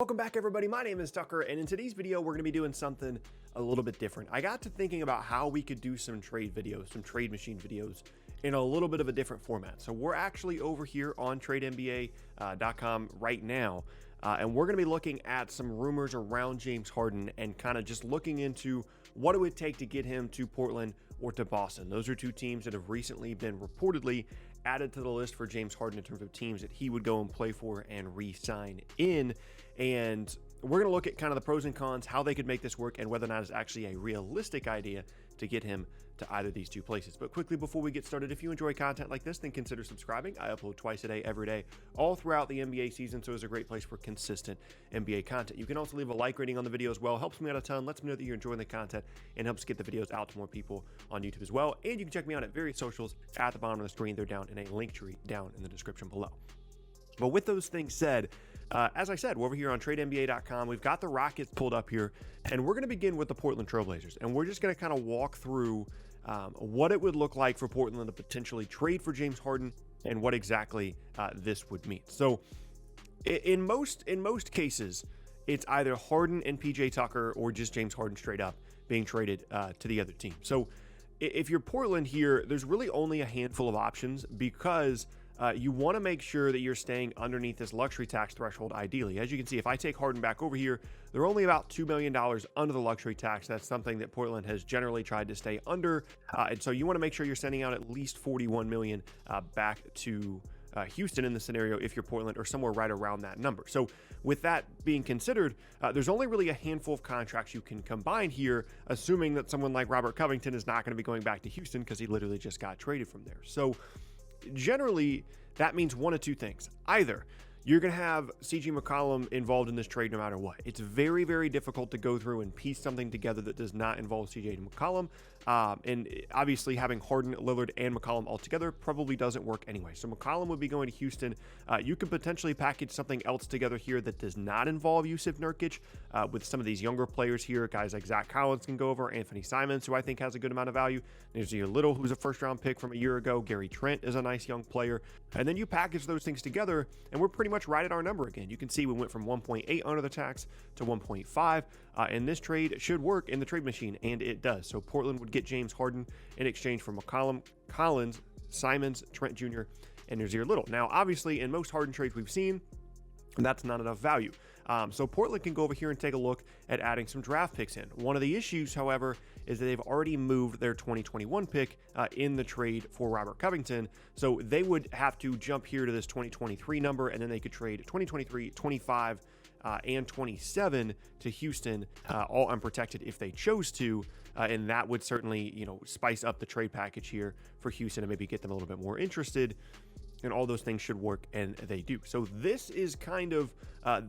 Welcome back, everybody. My name is Tucker, and in today's video, we're going to be doing something a little bit different. I got to thinking about how we could do some trade videos, some trade machine videos in a little bit of a different format. So we're actually over here on TradeNBA.com right now, and we're going to be looking at some rumors around James Harden and kind of just looking into what it would take to get him to Portland or to Boston. Those are two teams that have recently been reportedly added to the list for James Harden in terms of teams that he would go and play for and re-sign in. And we're going to look at kind of the pros and cons, how they could make this work, and whether or not it's actually a realistic idea to get him to either of these two places. But quickly, before we get started, if you enjoy content like this, then consider subscribing. I upload twice a day, every day, all throughout the NBA season, so it's a great place for consistent NBA content. You can also leave a like rating on the video as well. Helps me out a ton, lets me know that you're enjoying the content, and helps get the videos out to more people on YouTube as well. And you can check me out at various socials at the bottom of the screen. They're down in a link tree down in the description below. But with those things said, as I said, we're over here on TradeNBA.com. We've got the Rockets pulled up here, and we're going to begin with the Portland Trailblazers. And we're just going to kind of walk through what it would look like for Portland to potentially trade for James Harden and what exactly this would mean. So in most cases, it's either Harden and PJ Tucker or just James Harden straight up being traded to the other team. So if you're Portland here, there's really only a handful of options because you want to make sure that you're staying underneath this luxury tax threshold ideally. As you can see, if I take Harden back over here, they're only about $2 million under the luxury tax. That's something that Portland has generally tried to stay under. And so you want to make sure you're sending out at least $41 million back to Houston in the scenario if you're Portland, or somewhere right around that number. So with that being considered, there's only really a handful of contracts you can combine here, assuming that someone like Robert Covington is not going to be going back to Houston because he literally just got traded from there. So generally, that means one of two things. Either you're going to have CJ McCollum involved in this trade no matter what. It's very, very difficult to go through and piece something together that does not involve CJ McCollum. And obviously having Harden, Lillard, and McCollum all together probably doesn't work anyway. So McCollum would be going to Houston. You could potentially package something else together here that does not involve Jusuf Nurkic with some of these younger players here. Guys like Zach Collins can go over, Anthony Simons, who I think has a good amount of value. There's Little, who's a first-round pick from a year ago. Gary Trent is a nice young player. And then you package those things together, and we're pretty much right at our number again. You can see we went from 1.8 under the tax to 1.5, and this trade should work in the trade machine, and it does. So Portland would get James Harden in exchange for McCollum, Collins, Simons, Trent Jr., and Nazir Little. Now, obviously, in most Harden trades we've seen, that's not enough value. So Portland can go over here and take a look at adding some draft picks in. One of the issues, however, is that they've already moved their 2021 pick in the trade for Robert Covington. So they would have to jump here to this 2023 number, and then they could trade 2023, 25, and 27 to Houston, all unprotected if they chose to. And that would certainly, spice up the trade package here for Houston and maybe get them a little bit more interested. And all those things should work, and they do. So this is kind of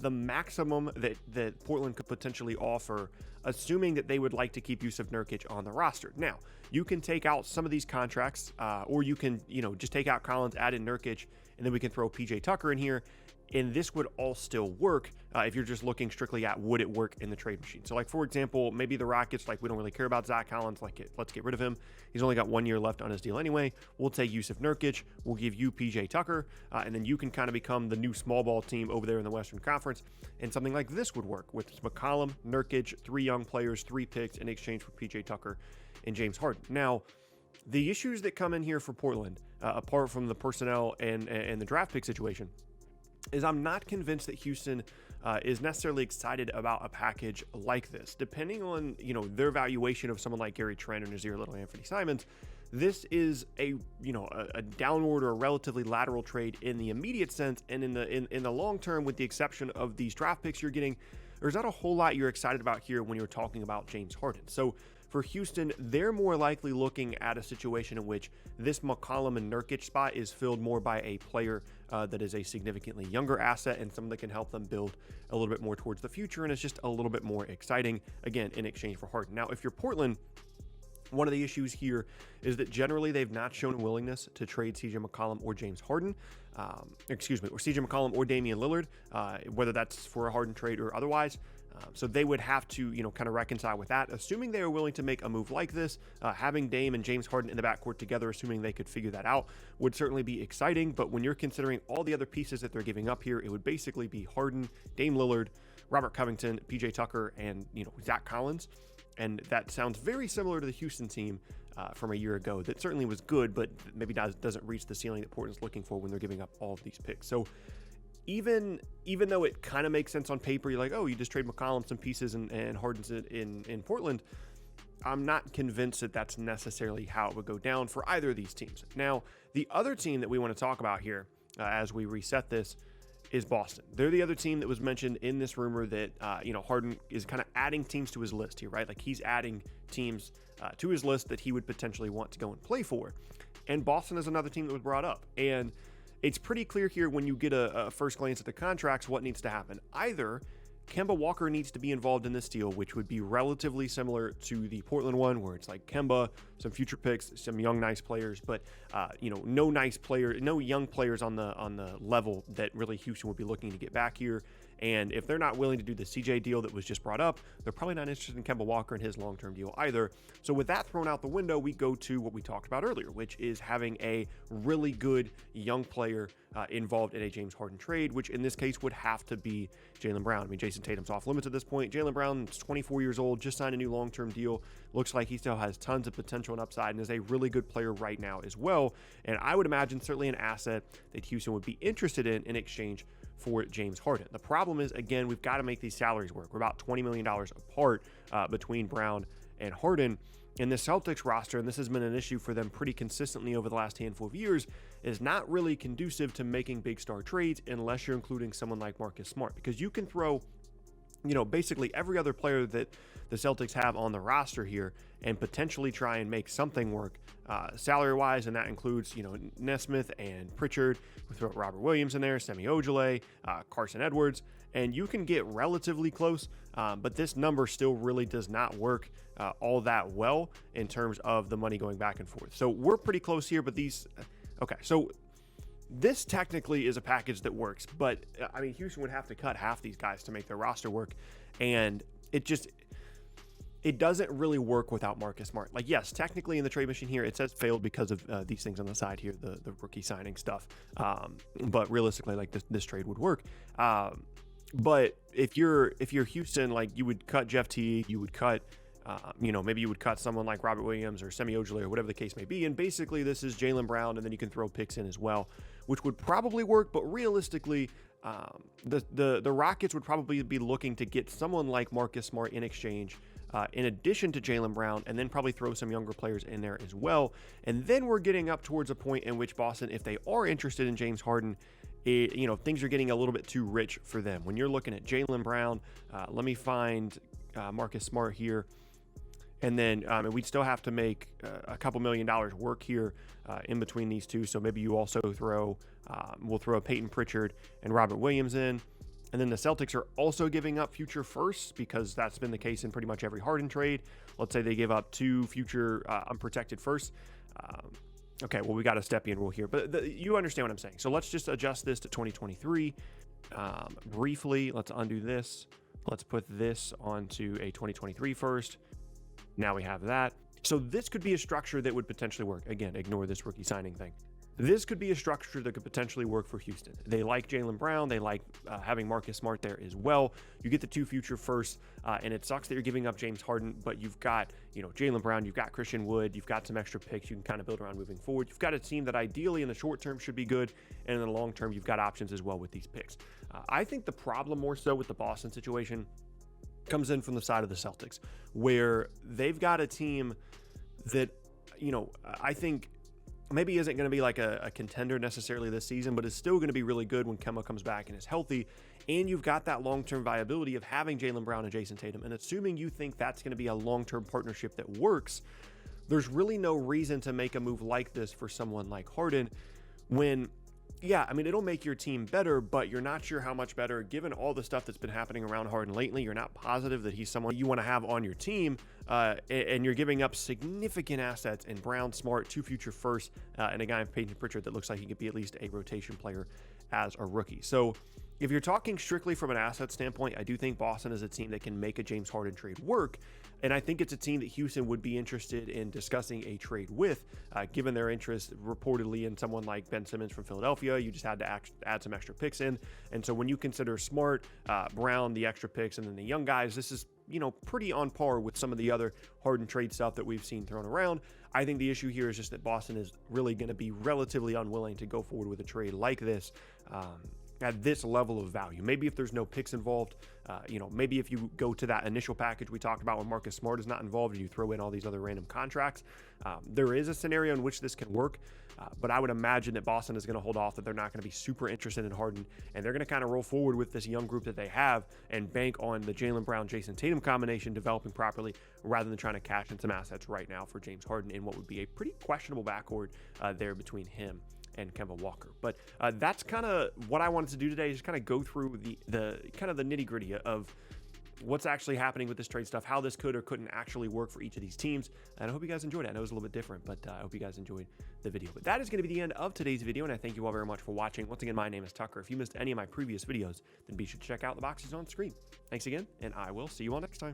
the maximum that Portland could potentially offer, assuming that they would like to keep Jusuf Nurkic on the roster. Now, you can take out some of these contracts, or you can, just take out Collins, add in Nurkic, and then we can throw PJ Tucker in here. And this would all still work if you're just looking strictly at would it work in the trade machine. So, like, for example, maybe the Rockets, we don't really care about Zach Collins. Let's get rid of him. He's only got 1 year left on his deal anyway. We'll take Jusuf Nurkic. We'll give you PJ Tucker, and then you can kind of become the new small ball team over there in the Western Conference. And something like this would work with McCollum, Nurkic, 3 young players, 3 picks in exchange for PJ Tucker and James Harden. Now, the issues that come in here for Portland, apart from the personnel and the draft pick situation, is I'm not convinced that Houston is necessarily excited about a package like this. Depending on, their valuation of someone like Gary Trent or Nazir Little, Anthony Simons, this is a downward or a relatively lateral trade in the immediate sense, and in the long term, with the exception of these draft picks you're getting, there's not a whole lot you're excited about here when you're talking about James Harden. So for Houston, they're more likely looking at a situation in which this McCollum and Nurkic spot is filled more by a player that is a significantly younger asset and someone that can help them build a little bit more towards the future, and it's just a little bit more exciting, again, in exchange for Harden. Now, if you're Portland, one of the issues here is that generally they've not shown a willingness to trade CJ McCollum or James Harden, or CJ McCollum or Damian Lillard, whether that's for a Harden trade or otherwise. So they would have to, kind of reconcile with that. Assuming they are willing to make a move like this, having Dame and James Harden in the backcourt together, assuming they could figure that out, would certainly be exciting. But when you're considering all the other pieces that they're giving up here, it would basically be Harden, Dame Lillard, Robert Covington, PJ Tucker, and Zach Collins. And that sounds very similar to the Houston team from a year ago. That certainly was good, but maybe doesn't reach the ceiling that Portland's looking for when they're giving up all of these picks. So even though it kind of makes sense on paper, you're like, oh, you just trade McCollum some pieces and Harden's in Portland. I'm not convinced that that's necessarily how it would go down for either of these teams. Now, the other team that we want to talk about here as we reset this is Boston. They're the other team that was mentioned in this rumor that, Harden is kind of adding teams to his list here, right? Like he's adding teams to his list that he would potentially want to go and play for. And Boston is another team that was brought up. And it's pretty clear here when you get a first glance at the contracts what needs to happen. Either Kemba Walker needs to be involved in this deal, which would be relatively similar to the Portland one, where it's like Kemba, some future picks, some young nice players, but no young players on the level that really Houston would be looking to get back here. And if they're not willing to do the CJ deal that was just brought up, they're probably not interested in Kemba Walker and his long-term deal either. So with that thrown out the window, we go to what we talked about earlier, which is having a really good young player involved in a James Harden trade, which in this case would have to be Jaylen Brown. I mean, Jason Tatum's off limits at this point. Jaylen Brown is 24 years old, just signed a new long-term deal. Looks like he still has tons of potential and upside and is a really good player right now as well. And I would imagine certainly an asset that Houston would be interested in exchange for James Harden. The problem is, again, we've got to make these salaries work. We're about $20 million apart between Brown and Harden. And the Celtics roster, and this has been an issue for them pretty consistently over the last handful of years, is not really conducive to making big star trades unless you're including someone like Marcus Smart, because you can throw basically every other player that the Celtics have on the roster here and potentially try and make something work salary-wise, and that includes, Nesmith and Pritchard. We throw Robert Williams in there, Semi Ojeleye, Carson Edwards, and you can get relatively close, but this number still really does not work all that well in terms of the money going back and forth. So we're pretty close here, but so this technically is a package that works, but Houston would have to cut half these guys to make their roster work, and it doesn't really work without Marcus Smart. Like, yes, technically in the trade machine here, it says failed because of these things on the side here, the rookie signing stuff. But realistically, like this trade would work. But if you're Houston, like you would cut Jeff Teague, you would cut, maybe you would cut someone like Robert Williams or Semi Ojeleye or whatever the case may be. And basically this is Jaylen Brown, and then you can throw picks in as well, which would probably work. But realistically, the Rockets would probably be looking to get someone like Marcus Smart in exchange, in addition to Jaylen Brown, and then probably throw some younger players in there as well. And then we're getting up towards a point in which Boston, if they are interested in James Harden, things are getting a little bit too rich for them. When you're looking at Jaylen Brown, let me find Marcus Smart here. And then we'd still have to make a couple $1 million work here in between these two. So maybe you also we'll throw Peyton Pritchard and Robert Williams in. And then the Celtics are also giving up future firsts, because that's been the case in pretty much every Harden trade. Let's say they give up 2 future unprotected firsts. Okay, well, we got a Stepien rule here, but you understand what I'm saying. So let's just adjust this to 2023. Briefly, let's undo this. Let's put this onto a 2023 first. Now we have that. So this could be a structure that would potentially work. Again, ignore this rookie signing thing. This could be a structure that could potentially work for Houston. They like Jaylen Brown. They like having Marcus Smart there as well. You get the 2 future firsts, and it sucks that you're giving up James Harden, but you've got, Jaylen Brown, you've got Christian Wood, you've got some extra picks you can kind of build around moving forward. You've got a team that ideally in the short term should be good, and in the long term, you've got options as well with these picks. I think the problem more so with the Boston situation comes in from the side of the Celtics, where they've got a team that, I think maybe isn't going to be like a contender necessarily this season, but is still going to be really good when Kemba comes back and is healthy. And you've got that long-term viability of having Jaylen Brown and Jason Tatum. And assuming you think that's going to be a long-term partnership that works, there's really no reason to make a move like this for someone like Harden when, it'll make your team better, but you're not sure how much better given all the stuff that's been happening around Harden lately. You're not positive that he's someone you want to have on your team, and you're giving up significant assets in Brown, Smart, 2 future firsts, and a guy in Peyton Pritchard that looks like he could be at least a rotation player as a rookie. So If you're talking strictly from an asset standpoint, I do think Boston is a team that can make a James Harden trade work. And I think it's a team that Houston would be interested in discussing a trade with, given their interest reportedly in someone like Ben Simmons from Philadelphia. You just had to add some extra picks in. And so when you consider Smart, Brown, the extra picks, and then the young guys, this is, pretty on par with some of the other Harden trade stuff that we've seen thrown around. I think the issue here is just that Boston is really going to be relatively unwilling to go forward with a trade like this. At this level of value. Maybe if there's no picks involved, maybe if you go to that initial package we talked about when Marcus Smart is not involved and you throw in all these other random contracts, there is a scenario in which this can work, but I would imagine that Boston is going to hold off, that they're not going to be super interested in Harden, and they're going to kind of roll forward with this young group that they have and bank on the Jaylen Brown, Jason Tatum combination developing properly rather than trying to cash in some assets right now for James Harden in what would be a pretty questionable backcourt there between him and Kemba Walker. But that's kind of what I wanted to do today, is just kind of go through the kind of the nitty gritty of what's actually happening with this trade stuff, how this could or couldn't actually work for each of these teams. And I hope you guys enjoyed it. I know it was a little bit different, but I hope you guys enjoyed the video. But that is going to be the end of today's video, and I thank you all very much for watching. Once again, my name is Tucker. If you missed any of my previous videos, then be sure to check out the boxes on screen. Thanks again, and I will see you all next time.